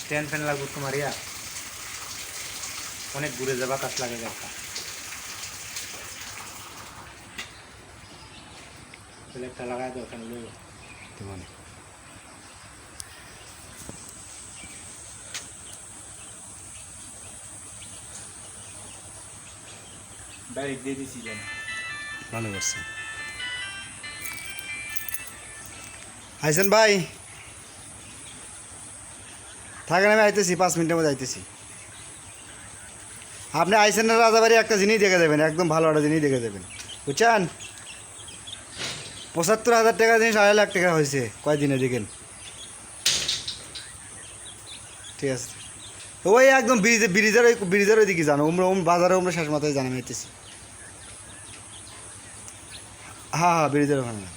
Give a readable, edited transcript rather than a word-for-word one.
stand fan লাগবে তোমার ইয়া অনেক ঘুরে যাবা কাজ লাগে একটা একটা লাগাই দাও ফ্যান লইব মানে ডাইরেক্ট দিয়ে দিছি যেন ভালো করছে আইসেন ভাই থাকেন আমি আইতেছি 5 মিনিটের মধ্যে আইতেছি আপনি আইসেন না রাজাবাড়ি একটা জিনিস দেখে দেবেন একদম ভালো একটা জিনিস দেখে দেবেন বুঝছেন ৭৫,০০০ টাকা জিনিস ২.৫ লাখ টাকা হয়েছে কয়দিনে দেখেন ঠিক আছে ওই একদম ব্রিজের ওই দিকে জানো বাজারে শেষ মাথায় জানাম আইতেছি হ্যাঁ ব্রিজের ওখানে